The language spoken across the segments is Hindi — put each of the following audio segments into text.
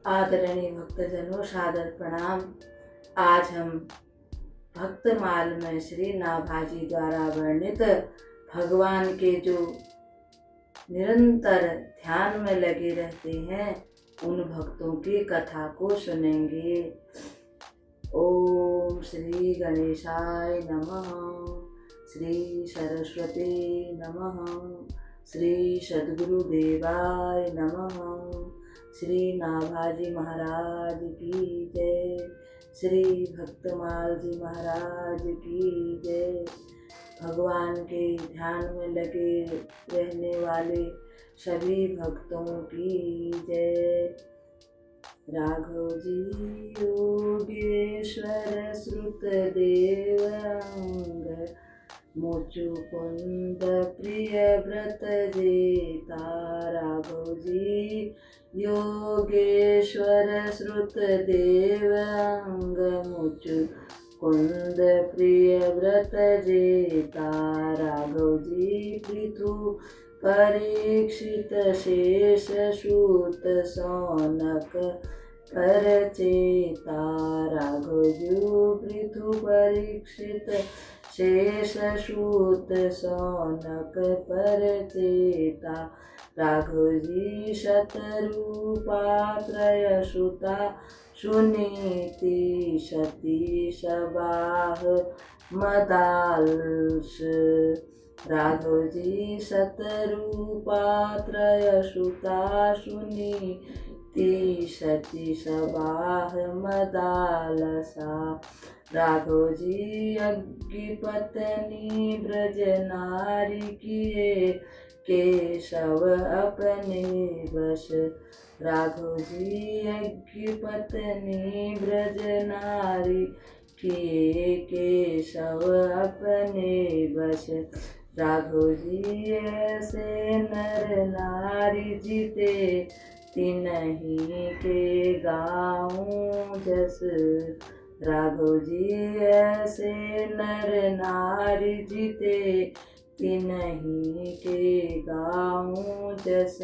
आदरणीय भक्तजनों, सादर प्रणाम। आज हम भक्तमाल में श्री नाभाजी द्वारा वर्णित भगवान के जो निरंतर ध्यान में लगे रहते हैं उन भक्तों की कथा को सुनेंगे। ओम श्री गणेशाय नमः, श्री सरस्वती नमः, श्री सद्गुरुदेवाय नमः, श्री नाभाजी महाराज की जय, श्री भक्तमाल जी महाराज की जय। भगवान के ध्यान में लगे रहने वाले सभी भक्तों की जय। राघव जी योगेश्वर श्रुत देवांग, मुचुकुंद प्रिय व्रत जेता। राघव जी योगेश्वर श्रुत देवांग, मुचुकुंद प्रिय व्रत जेता। राघव जी पृथु परीक्षित शेष सूत सौनक परचेता। राघव जी पृथु परीक्षित शेष सूत सौनक परचेता। राघव जी शतरूपा त्रयसुता, सुनीति सती सबाह मदालस। राघव जी शतरूपा त्रयसुता, सुनीति सती सबाह मदालसा। राघव जी अग्निपत्नी ब्रज नारी किए, केशव अपने बस। राघव जी अग्निपत्नी ब्रज नारी किए, केशव अपने बस। राघव जी ऐसे नर नारी जीते, तिन्हीं के गाऊं जस। राघव जी ऐसे नर नारी जीते, तिन्हीं के गाऊं जस।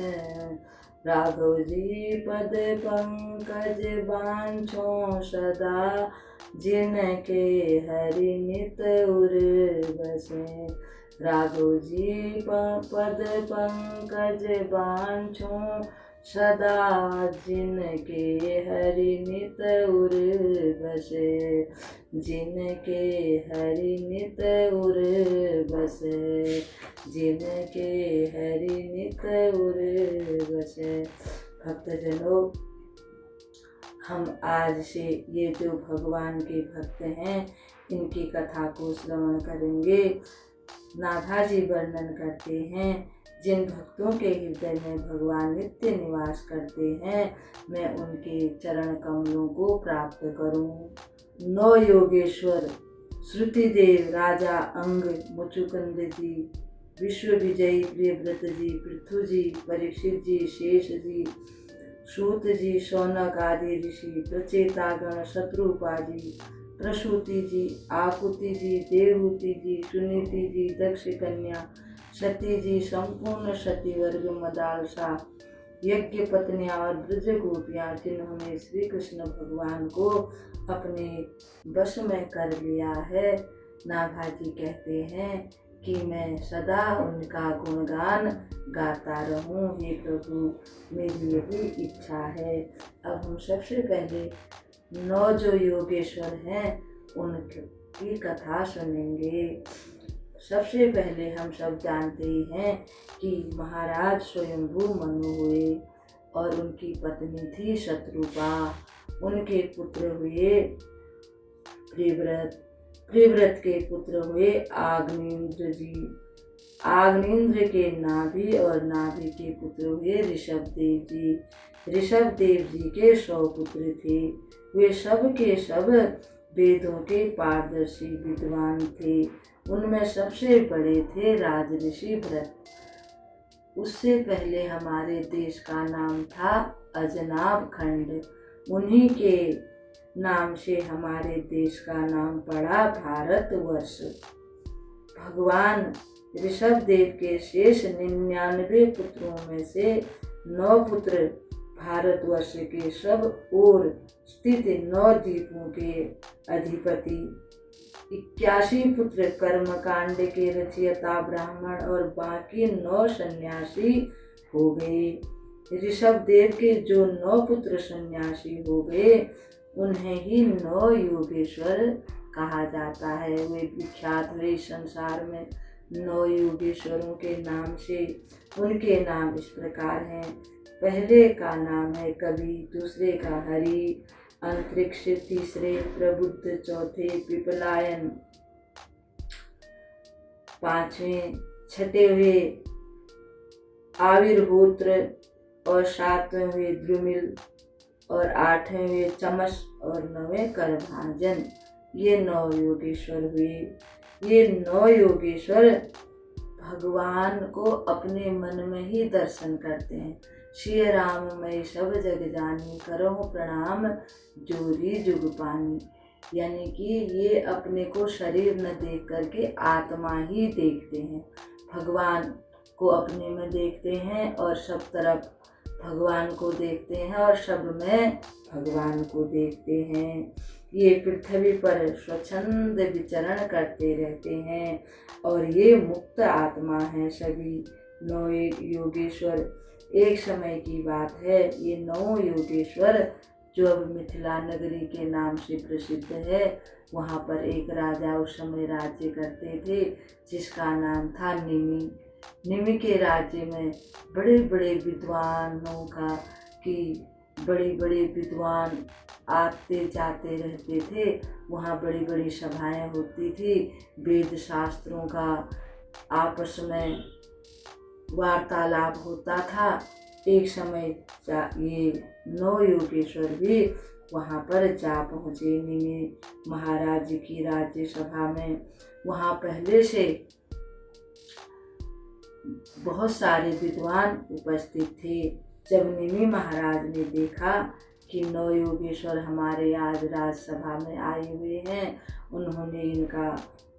राघव जी पद पंकज बांछो सदा, जिनके हरि नित उर बसे। राघव जी पद पंकज बांछो सदा, जिनके हरि नित उर बसे। जिनके हरि नित उर बसे, जिनके हरि नित उर बसे। भक्तजनों, हम आज से ये जो भगवान के भक्त हैं इनकी कथा को श्रवण करेंगे। नाभाजी वर्णन करते हैं, जिन भक्तों के हृदय में भगवान नित्य निवास करते हैं, मैं उनके चरण कमलों को प्राप्त करूं। नौ योगेश्वर श्रुतिदेव राजा अंग, मुचुकुंद जी, विश्व विजयी प्रियव्रत जी, पृथु जी, परीक्षित जी, शेष जी, सूत जी, शौनक आदि ऋषि, प्रचेतागण, शत्रुपा जी, प्रसूति जी, आकुति जी, देवहूति जी, सुनीति जी, दक्ष कन्या, सती जी, संपूर्ण सती वर्ग मदालसा, यज्ञ पत्नियां और ब्रज गोपियां, जिन्होंने श्री कृष्ण भगवान को अपने वश में कर लिया है। नाभाजी कहते हैं कि मैं सदा उनका गुणगान गाता रहूं। हे प्रभु, मेरी यही इच्छा है। अब हम सबसे पहले 9 जो योगेश्वर हैं उनकी कथा सुनेंगे। सबसे पहले हम सब जानते हैं कि महाराज स्वयंभू मनु हुए और उनकी पत्नी थी शत्रुपा। उनके पुत्र हुए प्रियव्रत, प्रियव्रत के पुत्र हुए आग्नेन्द्र जी, आग्नेन्द्र के नाभि और नाभि के पुत्र हुए ऋषभदेव जी। ऋषभदेव जी के 100 पुत्र थे। वे सब के सब वेदों के पारदर्शी विद्वान थे। उनमें सबसे बड़े थे राजऋषि भरत। उससे पहले हमारे देश का नाम था अजनाब खंड। उन्हीं के नाम से हमारे देश का नाम पड़ा भारतवर्ष। भगवान ऋषभदेव के शेष 99 पुत्रों में से 9 पुत्र भारतवर्ष के सब ओर स्थित 9 द्वीपों के अधिपति, 81 पुत्र, कर्मकांड के रचयिता ब्राह्मण और बाकी 9 सन्यासी हो गए। ऋषभ देव के जो 9 पुत्र सन्यासी हो गए उन्हें ही 9 योगेश्वर कहा जाता है। वे विख्यात हुए संसार में 9 योगेश्वरों के नाम से। उनके नाम इस प्रकार हैं। पहले का नाम है कवि, दूसरे का हरि, अंतरिक्ष, तीसरे प्रबुद्ध, चौथे पिपलायन, पांचवें छठे हुए आविर्होत्र और 7वें हुए द्रुमिल और 8वें हुए चमस और 9वें करभाजन। ये 9 योगेश्वर हुए। ये 9 योगेश्वर भगवान को अपने मन में ही दर्शन करते हैं। श्री राम मैं सब जग जानी, करहु प्रणाम जोरी जुग पानी। यानी कि ये अपने को शरीर न देख करके आत्मा ही देखते हैं। भगवान को अपने में देखते हैं और सब तरफ भगवान को देखते हैं और सब में भगवान को देखते हैं। ये पृथ्वी पर स्वच्छंद विचरण करते रहते हैं और ये मुक्त आत्मा है सभी 9 योगेश्वर। एक समय की बात है, ये 9 योगेश्वर जो अब मिथिला नगरी के नाम से प्रसिद्ध है, वहाँ पर एक राजा उस समय राज्य करते थे जिसका नाम था निमि। निमि के राज्य में बड़े बड़े विद्वानों का कि बड़े बड़े विद्वान आते जाते रहते थे। वहाँ बड़ी बड़ी सभाएं होती थी, वेद शास्त्रों का आपस में वार्तालाप होता था। एक समय ये 9 योगेश्वर भी वहाँ पर जा पहुँचे निमि महाराज की राज्य सभा में। वहाँ पहले से बहुत सारे विद्वान उपस्थित थे। जब निमि महाराज ने देखा कि 9 योगेश्वर हमारे आज राजसभा में आए हुए हैं, उन्होंने इनका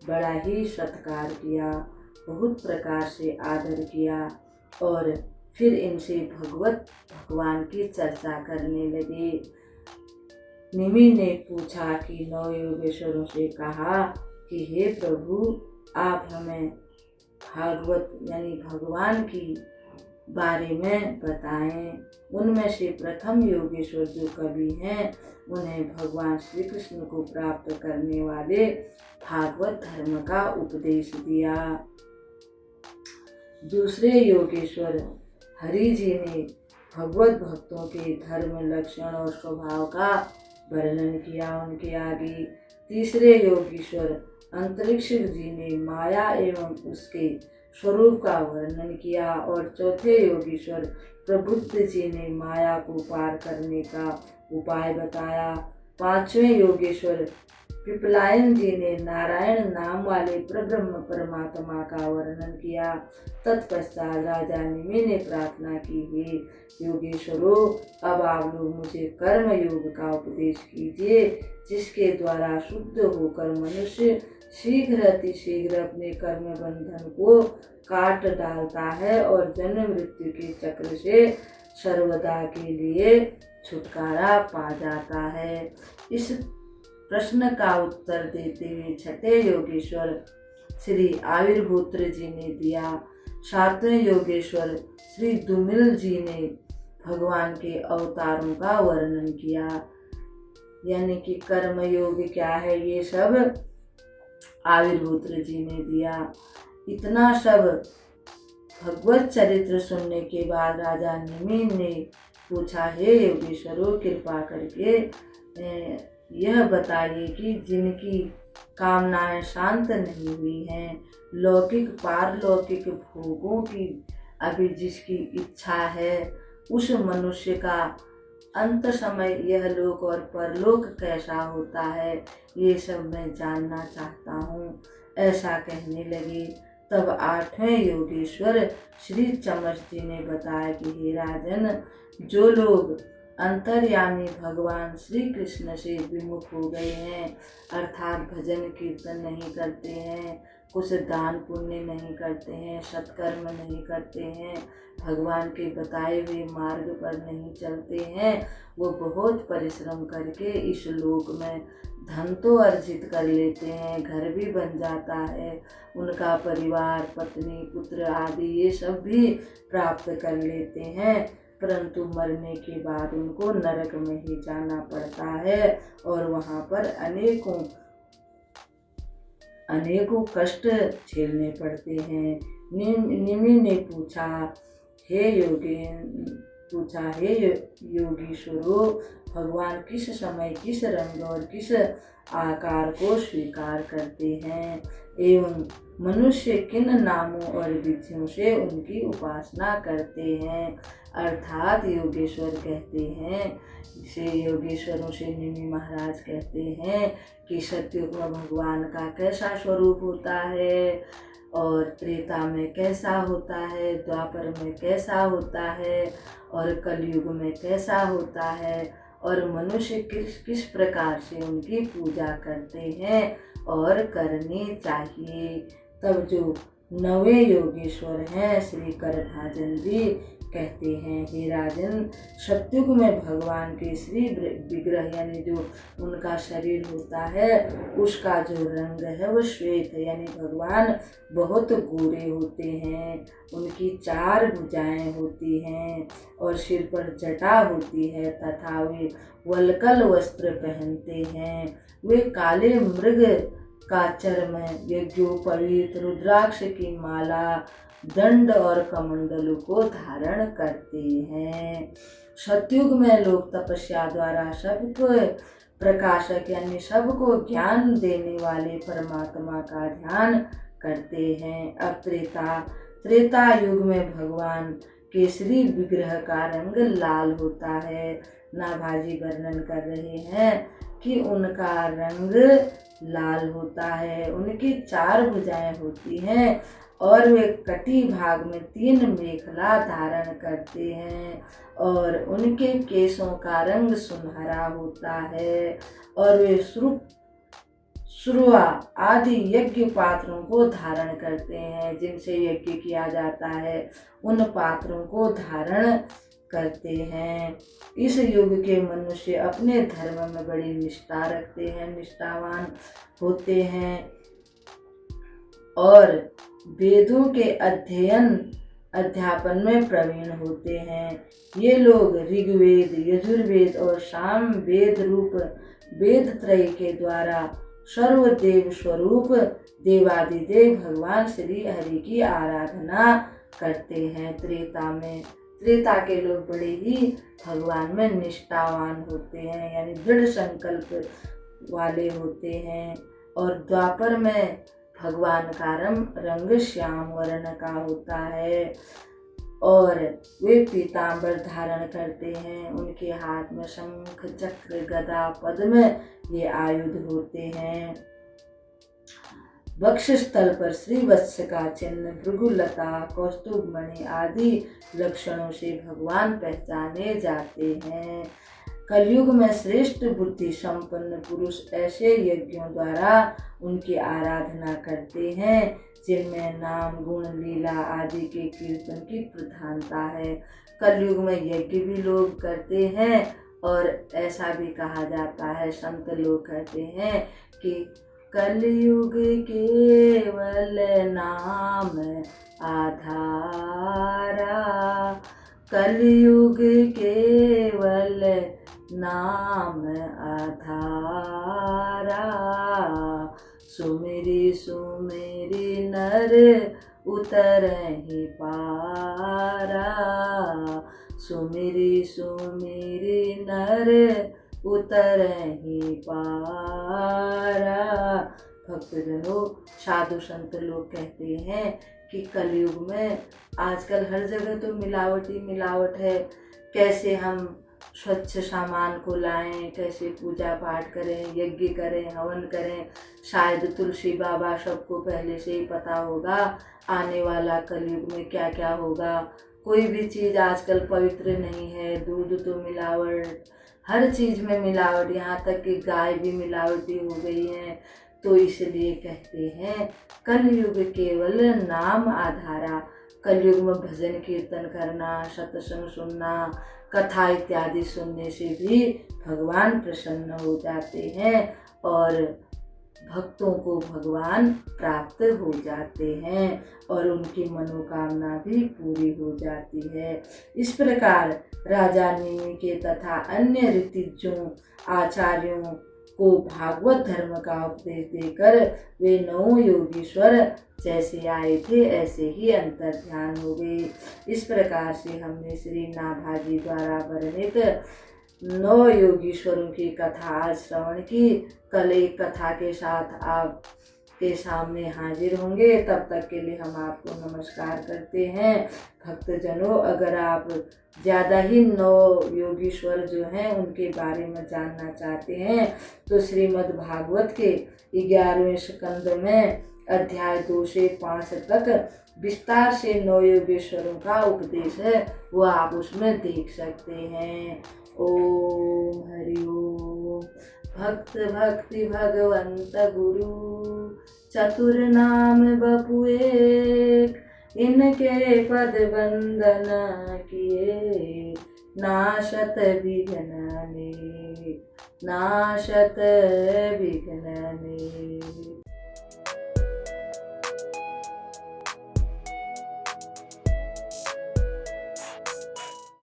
बड़ा ही सत्कार किया, बहुत प्रकार से आदर किया और फिर इनसे भगवान की चर्चा करने लगे। निमि ने पूछा कि 9 योगेश्वरों से कहा कि हे प्रभु, आप हमें भागवत यानी भगवान की बारे में बताएं। उनमें से प्रथम योगेश्वर जो कवि हैं, उन्हें भगवान श्री कृष्ण को प्राप्त करने वाले भागवत धर्म का उपदेश दिया। दूसरे योगेश्वर हरि जी ने भगवत भक्तों के धर्म, लक्षण और स्वभाव का वर्णन किया उनके आगे। तीसरे योगेश्वर अंतरिक्ष जी ने माया एवं उसके स्वरूप का वर्णन किया और चौथे योगेश्वर प्रबुद्ध जी ने माया को पार करने का उपाय बताया। पांचवें योगेश्वर पिपलायन जी ने नारायण नाम वाले परब्रह्म परमात्मा का वर्णन किया। तत्पश्चात राजा निमि ने प्रार्थना की, हे योगेश्वरों, अब आप लोग मुझे कर्म योग का उपदेश कीजिए, जिसके द्वारा शुद्ध होकर मनुष्य शीघ्र अतिशीघ्र अपने कर्म बंधन को काट डालता है और जन्म मृत्यु के चक्र से सर्वदा के लिए छुटकारा पा जाता है। इस प्रश्न का उत्तर देते हुए छठे योगेश्वर श्री आविर्होत्र जी ने दिया। 7वें योगेश्वर श्री द्रुमिल जी ने भगवान के अवतारों का वर्णन किया, यानी कि कर्म योग क्या है, ये सब आविर्होत्र जी ने दिया। इतना सब भगवत चरित्र सुनने के बाद राजा निमि ने पूछा, हे योगेश्वरों, कृपा करके यह बताइए कि जिनकी कामनाएं शांत नहीं हुई हैं, लौकिक पारलौकिक भोगों की अभी जिसकी इच्छा है, उस मनुष्य का अंत समय यह लोक और परलोक कैसा होता है, ये सब मैं जानना चाहता हूँ। ऐसा कहने लगे। तब 8वें योगेश्वर श्री चमस जी ने बताया कि हे राजन, जो लोग अंतर्यामी भगवान श्री कृष्ण से विमुख हो गए हैं, अर्थात भजन कीर्तन नहीं करते हैं, कुछ दान पुण्य नहीं करते हैं, सत्कर्म नहीं करते हैं, भगवान के बताए हुए मार्ग पर नहीं चलते हैं, वो बहुत परिश्रम करके इस लोक में धन तो अर्जित कर लेते हैं, घर भी बन जाता है, उनका परिवार पत्नी पुत्र आदि ये सब भी प्राप्त कर लेते हैं, परंतु मरने के बाद उनको नरक में ही जाना पड़ता है और वहाँ पर अनेकों कष्ट झेलने पड़ते हैं। निमि ने पूछा, हे योगीश्वरो, भगवान किस समय किस रंग और किस आकार को स्वीकार करते हैं एवं मनुष्य किन नामों और विधियों से उनकी उपासना करते हैं। अर्थात योगेश्वर कहते हैं, से योगेश्वरों से निमि महाराज कहते हैं कि सतयुग में भगवान का कैसा स्वरूप होता है और त्रेता में कैसा होता है, द्वापर में कैसा होता है और कलयुग में कैसा होता है और मनुष्य किस किस प्रकार से उनकी पूजा करते हैं और करनी चाहिए। तब जो नवे योगेश्वर हैं श्री करभाजन जी कहते हैं, हे राजन, सतयुग में भगवान के श्री विग्रह यानी जो उनका शरीर होता है उसका जो रंग है वो श्वेत है, यानी भगवान बहुत गोरे होते हैं, उनकी 4 भुजाएं होती हैं और सिर पर जटा होती है तथा वे वल्कल वस्त्र पहनते हैं। वे काले मृग का चर्म, यज्ञोपवीत, रुद्राक्ष की माला, दंड और कमंडलों को धारण करते हैं। सतयुग में लोग तपस्या द्वारा सबको प्रकाशक यानी सबको ज्ञान देने वाले परमात्मा का ध्यान करते हैं। अब त्रेता युग में भगवान केसरी विग्रह का रंग लाल होता है। नाभाजी वर्णन कर रहे हैं कि उनका रंग लाल होता है, उनकी 4 भुजाएं होती हैं और वे कटी भाग में 3 मेखला धारण करते हैं और उनके केशों का रंग सुनहरा होता है और वे श्रुआ आदि यज्ञ पात्रों को धारण करते हैं, जिनसे यज्ञ किया जाता है उन पात्रों को धारण करते हैं। इस युग के मनुष्य अपने धर्म में बड़ी निष्ठा रखते हैं, निष्ठावान होते हैं और वेदों के अध्यापन में प्रवीण होते हैं। ये लोग ऋग्वेद, यजुर्वेद और साम वेद रूप वेद त्रय के द्वारा सर्वदेव स्वरूप देवादिदेव भगवान श्री हरि की आराधना करते हैं। त्रेता के लोग बड़े ही भगवान में निष्ठावान होते हैं, यानी दृढ़ संकल्प वाले होते हैं और द्वापर में भगवान का रंग श्याम वर्ण का होता है और वे पीतांबर धारण करते हैं। उनके हाथ में शंख चक्र गदा पद्म ये आयुध होते हैं। वक्षस्थल पर श्रीवत्स का चिन्ह, भृगुलता, कौस्तुभमणि आदि लक्षणों से भगवान पहचाने जाते हैं। कलयुग में श्रेष्ठ बुद्धि संपन्न पुरुष ऐसे यज्ञों द्वारा उनकी आराधना करते हैं जिनमें नाम गुण लीला आदि के कीर्तन की प्रधानता है। कलयुग में यज्ञ भी लोग करते हैं और ऐसा भी कहा जाता है, संत लोग कहते हैं कि कलयुग केवल नाम आधारा, कलयुग केवल नाम आधारा, सुमिरी सुमिरी नर उतरहि पारा, सुमिरी सुमिरी नर उतरहि पारा। भक्तजनों, साधु संत लोग कहते हैं कि कलयुग में आजकल हर जगह तो मिलावट है। कैसे हम स्वच्छ सामान को लाएं, कैसे पूजा पाठ करें, यज्ञ करें, हवन करें। शायद तुलसी बाबा सबको पहले से ही पता होगा आने वाला कलयुग में क्या क्या होगा। कोई भी चीज़ आजकल पवित्र नहीं है, दूध तो मिलावट, हर चीज़ में मिलावट, यहाँ तक कि गाय भी मिलावटी हो गई है। तो इसलिए कहते हैं कलयुग केवल नाम आधारा। कलयुग में भजन कीर्तन करना, सत्संग सुनना, कथा इत्यादि सुनने से भी भगवान प्रसन्न हो जाते हैं और भक्तों को भगवान प्राप्त हो जाते हैं और उनकी मनोकामना भी पूरी हो जाती है। इस प्रकार राजा नेमि के तथा अन्य ऋतिज्यों आचार्यों को भागवत धर्म का उपदेश देकर वे 9 योगीश्वर जैसे आए थे ऐसे ही अंतर्ध्यान हो गए। इस प्रकार से हमने श्री नाभाजी द्वारा वर्णित 9 योगीश्वरों की कथा आज श्रवण की। कल एक कथा के साथ आपके सामने हाजिर होंगे। तब तक के लिए हम आपको नमस्कार करते हैं। भक्तजनों, अगर आप ज़्यादा ही 9 योगीश्वर जो हैं उनके बारे में जानना चाहते हैं तो श्रीमद् भागवत के 11वें स्कंद में अध्याय 2 से 5 तक विस्तार से 9 योगेश्वरों का उपदेश है, वो आप उसमें देख सकते हैं। ओम हरि ओम। भक्त भक्ति भगवंत गुरु चतुर नाम बपु एक, इनके पद बंदन किए नाशत विघ्न नाशत विघ्न